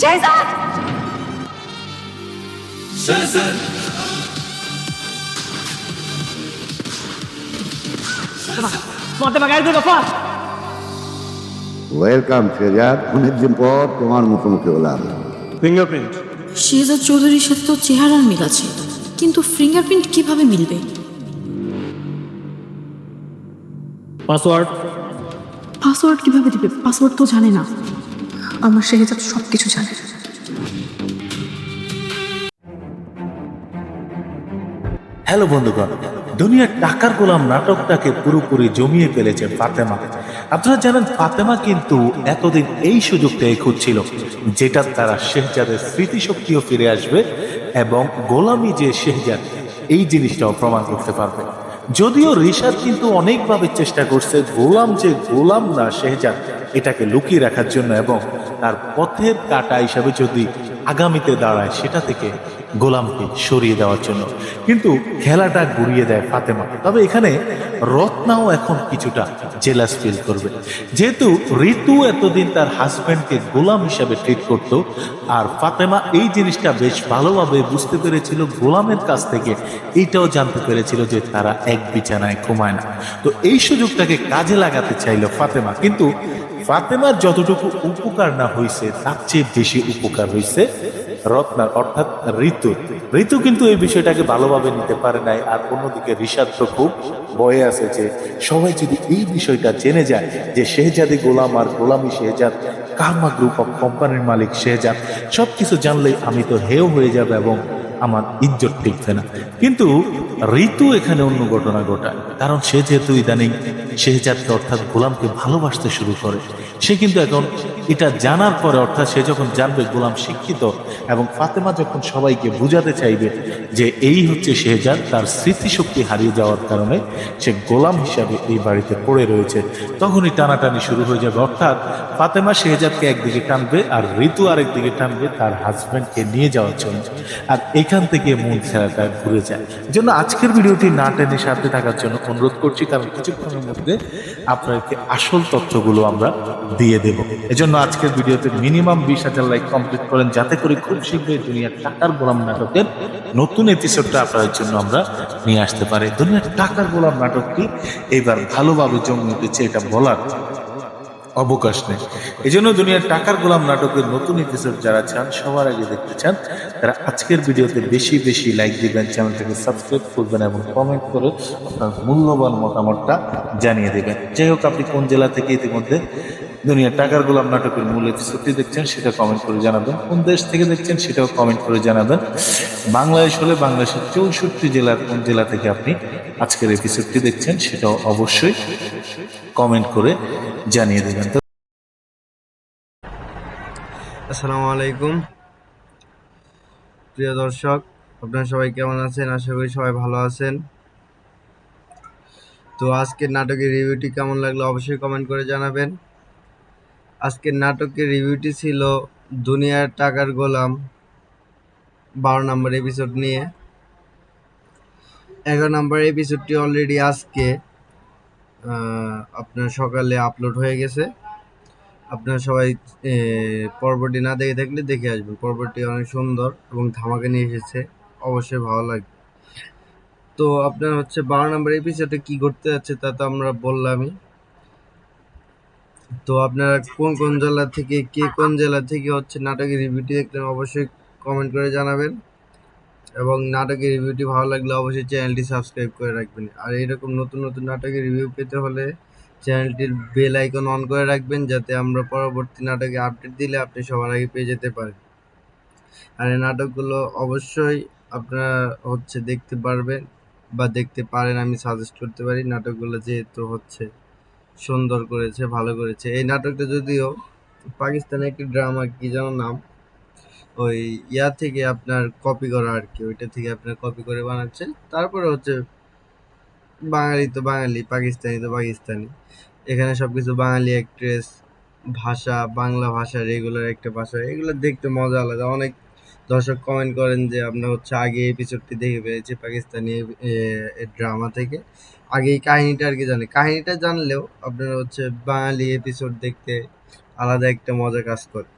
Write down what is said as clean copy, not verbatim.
শেহজাদ! ফাতেমা গাড়ি থেকে fast. Welcome Shehzad, অনেকদিন পর তোমার মুখোমুখি হলাম। ফিঙ্গারপ্রিন্ট। শেহজাদ চৌধুরীর সাথে তো চেহারার মিল আছে, কিন্তু ফিঙ্গারপ্রিন্ট কিভাবে মিলবে? পাসওয়ার্ড। পাসওয়ার্ড কিভাবে দিবে? পাসওয়ার্ড তো জানে না। আমার শেহজাদ সব কিছু জানে। হ্যালো বন্ধুগণ, দুনিয়ার টাকার গোলাম নাটকটাকে পুরোপুরি জমিয়ে ফেলেছে ফাতেমা। আপনারা জানেন ফাতেমা কিন্তু এতদিন এই সুযোগটাই খুঁজছিল, যেটা তারা শেহজাদের স্মৃতিশক্তিও ফিরে আসবে এবং গোলামি যে শেহজাদ এই জিনিসটাও প্রমাণ করতে পারবে। যদিও রিশাদ কিন্তু অনেকভাবে চেষ্টা করছে গোলাম যে গোলাম না শেহজাদ এটাকে লুকিয়ে রাখার জন্য এবং তার পথের কাঁটা হিসাবে যদি আগামীতে দাঁড়ায় সেটা থেকে গোলামকে সরিয়ে দেওয়ার জন্য, কিন্তু খেলাটা ঘুরিয়ে দেয় ফাতেমা। তবে এখানে রত্নাও এখন কিছুটা জেলাস ফিল করবে, যেহেতু ঋতু এতদিন তার হাজব্যান্ডকে গোলাম হিসাবে ট্রিট করত, আর ফাতেমা এই জিনিসটা বেশ ভালোভাবে বুঝতে পেরেছিল গোলামের কাছ থেকে, এইটাও জানতে পেরেছিল যে তারা এক বিছানায় ঘুমায় না। তো এই সুযোগটাকে কাজে লাগাতে চাইল ফাতেমা, কিন্তু ফাতেমার যতটুকু উপকার না হয়েছে তার চেয়ে বেশি উপকার হয়েছে রত্নার, অর্থাৎ ঋতু কিন্তু এই বিষয়টাকে ভালোভাবে নিতে পারে নাই। আর অন্যদিকে রিশাদ তো খুব ভয়ে আছে যে সবাই যদি এই বিষয়টা জেনে যায় যে শেহজাদি গোলাম আর গোলামি শেহজাদ, কারমা গ্রুপ অফ কোম্পানির মালিক শেহজাদ, সবকিছু জানলেই আমি তো হেয় হয়ে যাবে এবং আমার ইজ্জত টিকবে না। কিন্তু ঋতু এখানে অন্য ঘটনা ঘটায়, কারণ সে যেহেতু ইদানিং শেহজাদকে অর্থাৎ গোলামকে ভালোবাসতে শুরু করে, সে কিন্তু এখন এটা জানার পরে, অর্থাৎ সে যখন জানবে গোলাম শিক্ষিত এবং ফাতেমা যখন সবাইকে বুঝাতে চাইবে যে এই হচ্ছে শেহজাদ, তার স্মৃতিশক্তি হারিয়ে যাওয়ার কারণে সে গোলাম হিসাবে এই বাড়িতে পড়ে রয়েছে, তখনই টানাটানি শুরু হয়ে যাবে। অর্থাৎ ফাতেমা শেহজাদকে একদিকে টানবে আর ঋতু আরেকদিকে টানবে তার হাজব্যান্ডকে নিয়ে যাওয়ার জন্য, আর এখান থেকে মূল খেলাটা ঘুরে যায়। এজন্য আজকের ভিডিওটি না টেনে সাথে থাকার জন্য অনুরোধ করছি, কারণ কিছুক্ষণের মধ্যে আপনাদেরকে আসল তথ্যগুলো আমরা দিয়ে দেব। এজন্য আজকের ভিডিওতে মিনিমাম 20,000 লাইক কমপ্লিট করেন, যাতে করে খুব শীঘ্রই দুনিয়ার টাকার গোলাম নাটকের নতুন এপিসোডটা আপনাদের জন্য আমরা নিয়ে আসতে পারি। দুনিয়ার টাকার গোলাম নাটকটি এবার ভালোভাবে জমে উঠেছে, এটা বলার অবকাশ নেই। এই জন্য দুনিয়ার টাকার গোলাম নাটকের নতুন এপিসোড যারা চান, সবার আগে দেখতে চান, তারা আজকের ভিডিওতে বেশি বেশি লাইক দিবেন, চ্যানেলটাকে সাবস্ক্রাইব করবেন এবং কমেন্ট করে আপনার মূল্যবান মতামতটা জানিয়ে দেবেন। যাই হোক, আপনি কোন জেলা থেকে ইতিমধ্যে দুনিয়ার টাকার গোলাম নাটকের মূল এপিসোডটি দেখছেন সেটা কমেন্ট করে জানাবেন, কোন দেশ থেকে দেখছেন সেটাও কমেন্ট করে জানাবেন। বাংলাদেশ হলে বাংলাদেশের 64 জেলার কোন জেলা থেকে আপনি আজকের এপিসোডটি দেখছেন সেটাও অবশ্যই কমেন্ট করে জানিয়ে দেবেন। আসসালামু আলাইকুম প্রিয় দর্শক, আপনারা সবাই কেমন আছেন? আশা করি সবাই ভালো আছেন। তো আজকের নাটকের রিভিউটি কেমন লাগলো অবশ্যই কমেন্ট করে জানাবেন। আজকের নাটকের রিভিউটি ছিল দুনিয়ার টাকার গোলাম 12 নম্বর এপিসোড নিয়ে। 11 নম্বর এপিসোডটি অলরেডি আজকে আপনার সকালে আপলোড হয়ে গেছে। আপনারা সবাই পর্বটি না দেখে থাকলে দেখে আসবেন। পর্বটি অনেক সুন্দর এবং ধামাকা নিয়ে এসেছে, অবশ্যই ভালো লাগবে। তো আপনার হচ্ছে 12 নম্বর এপিসোডে কি করতে যাচ্ছে তা তো আমরা বললামই। তো আপনারা কোন কোন জেলা থেকে, কে কোন জেলা থেকে হচ্ছে নাটকের রিভিউটি দেখলেন অবশ্যই কমেন্ট করে জানাবেন, এবং নাটকের রিভিউটি ভালো লাগলে অবশ্যই চ্যানেলটি সাবস্ক্রাইব করে রাখবেন। আর এরকম নতুন নতুন নাটকের রিভিউ পেতে হলে চ্যানেলটির বেল আইকন অন করে রাখবেন, যাতে আমরা পরবর্তী নাটকে আপডেট দিলে আপনি সবার আগে পেয়ে যেতে পারেন। আর এই নাটকগুলো অবশ্যই আপনারা হচ্ছে দেখতে পারবেন বা দেখতে পারেন, আমি সাজেস্ট করতে পারি। নাটকগুলো যেহেতু হচ্ছে সুন্দর করেছে, ভালো করেছে। এই নাটকটা যদিও পাকিস্তানের একটি ড্রামা, কি যেন নাম, ওই ইয়া থেকে আপনার কপি করা আর কি, ওইটা থেকে আপনার কপি করে বানাচ্ছে। তারপরে হচ্ছে বাঙালি তো বাঙালি, পাকিস্তানি তো পাকিস্তানি, এখানে সবকিছু বাঙালি অ্যাক্ট্রেস, ভাষা বাংলা ভাষা, রেগুলার একটা ভাষা, এগুলো দেখতে মজা আলাদা। অনেক দর্শক কমেন্ট করেন যে আমরা হচ্ছে আগে এপিসোডটি দেখে পেয়েছি পাকিস্তানি ড্রামা থেকে, আগে এই কাহিনীটা আর কি জানি। কাহিনীটা জানলেও আপনারা হচ্ছে বাঙালি এপিসোড দেখতে আলাদা একটা মজা কাজ করে।